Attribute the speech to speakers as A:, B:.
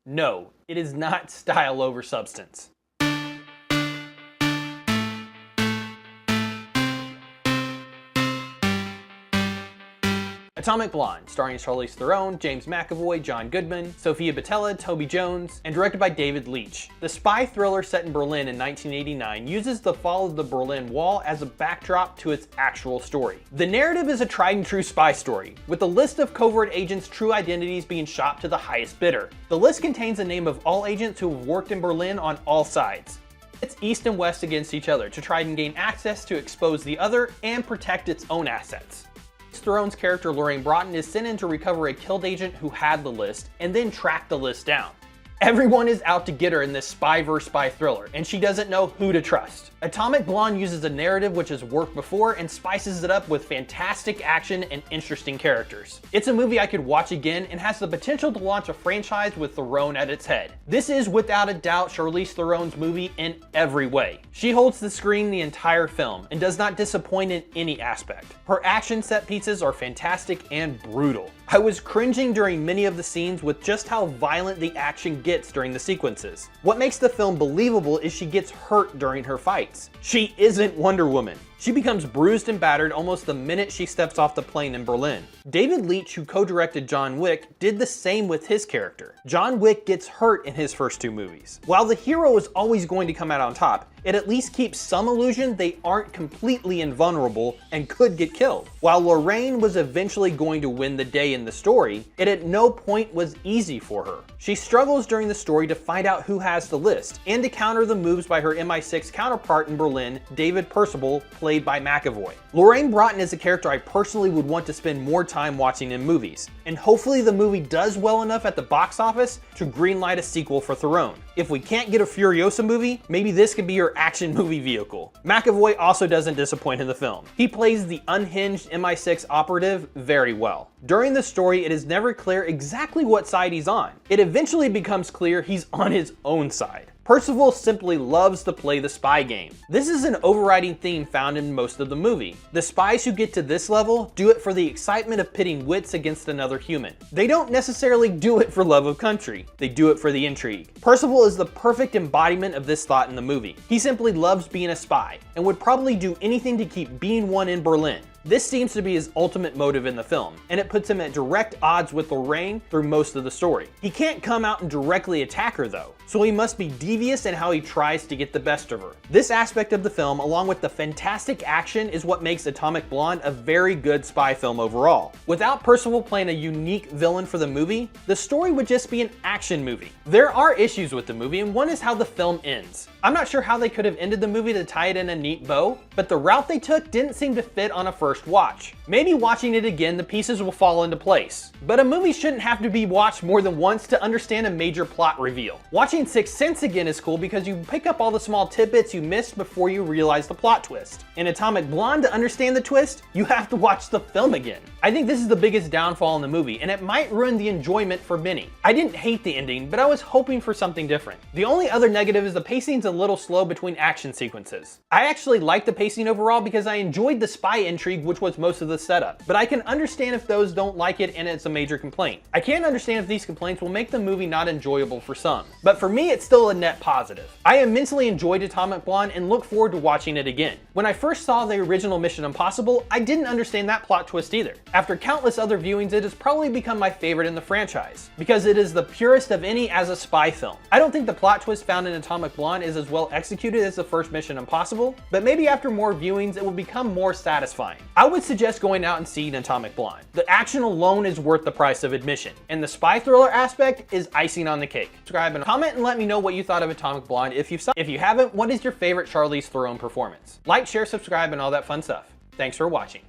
A: No, it is not style over substance. Atomic Blonde, starring Charlize Theron, James McAvoy, John Goodman, Sofia Boutella, Toby Jones, and directed by David Leitch. The spy thriller set in Berlin in 1989 uses the fall of the Berlin Wall as a backdrop to its actual story. The narrative is a tried and true spy story, with the list of covert agents' true identities being shopped to the highest bidder. The list contains the name of all agents who have worked in Berlin on all sides. It's east and west against each other to try and gain access to expose the other and protect its own assets. Theron's character Lorraine Broughton is sent in to recover a killed agent who had the list and then track the list down. Everyone is out to get her in this spy vs. spy thriller, and she doesn't know who to trust. Atomic Blonde uses a narrative which has worked before and spices it up with fantastic action and interesting characters. It's a movie I could watch again and has the potential to launch a franchise with Theron at its head. This is without a doubt Charlize Theron's movie in every way. She holds the screen the entire film and does not disappoint in any aspect. Her action set pieces are fantastic and brutal. I was cringing during many of the scenes with just how violent the action gets during the sequences. What makes the film believable is she gets hurt during her fights. She isn't Wonder Woman. She becomes bruised and battered almost the minute she steps off the plane in Berlin. David Leitch, who co-directed John Wick, did the same with his character. John Wick gets hurt in his first two movies. While the hero is always going to come out on top, it at least keeps some illusion they aren't completely invulnerable and could get killed. While Lorraine was eventually going to win the day in the story, it at no point was easy for her. She struggles during the story to find out who has the list and to counter the moves by her MI6 counterpart in Berlin, David Percival, played by McAvoy. Lorraine Broughton is a character I personally would want to spend more time watching in movies, and hopefully the movie does well enough at the box office to greenlight a sequel for Theron. If we can't get a Furiosa movie, maybe this could be your action movie vehicle. McAvoy also doesn't disappoint in the film. He plays the unhinged MI6 operative very well. During the story, it is never clear exactly what side he's on. It eventually becomes clear he's on his own side. Percival simply loves to play the spy game. This is an overriding theme found in most of the movie. The spies who get to this level do it for the excitement of pitting wits against another human. They don't necessarily do it for love of country. They do it for the intrigue. Percival is the perfect embodiment of this thought in the movie. He simply loves being a spy and would probably do anything to keep being one in Berlin. This seems to be his ultimate motive in the film, and it puts him at direct odds with Lorraine through most of the story. He can't come out and directly attack her though, so he must be devious in how he tries to get the best of her. This aspect of the film, along with the fantastic action, is what makes Atomic Blonde a very good spy film overall. Without Percival playing a unique villain for the movie, the story would just be an action movie. There are issues with the movie, and one is how the film ends. I'm not sure how they could have ended the movie to tie it in a neat bow, but the route they took didn't seem to fit on a first watch. Maybe watching it again, the pieces will fall into place. But a movie shouldn't have to be watched more than once to understand a major plot reveal. Watching Sixth Sense again is cool because you pick up all the small tidbits you missed before you realize the plot twist. In Atomic Blonde, to understand the twist, you have to watch the film again. I think this is the biggest downfall in the movie, and it might ruin the enjoyment for many. I didn't hate the ending, but I was hoping for something different. The only other negative is the pacing's a little slow between action sequences. I actually liked the pacing overall because I enjoyed the spy intrigue, which was most of the setup, but I can understand if those don't like it and it's a major complaint. I can't understand if these complaints will make the movie not enjoyable for some, but for me it's still a net positive. I immensely enjoyed Atomic Blonde and look forward to watching it again. When I first saw the original Mission Impossible, I didn't understand that plot twist either. After countless other viewings, it has probably become my favorite in the franchise, because it is the purest of any as a spy film. I don't think the plot twist found in Atomic Blonde is as well executed as the first Mission Impossible, but maybe after more viewings it will become more satisfying. I would suggest going out and seeing Atomic Blonde. The action alone is worth the price of admission, and the spy thriller aspect is icing on the cake. Subscribe and comment and let me know what you thought of Atomic Blonde if you've saw it. If you haven't, what is your favorite Charlize Theron performance? Like, share, subscribe, and all that fun stuff. Thanks for watching.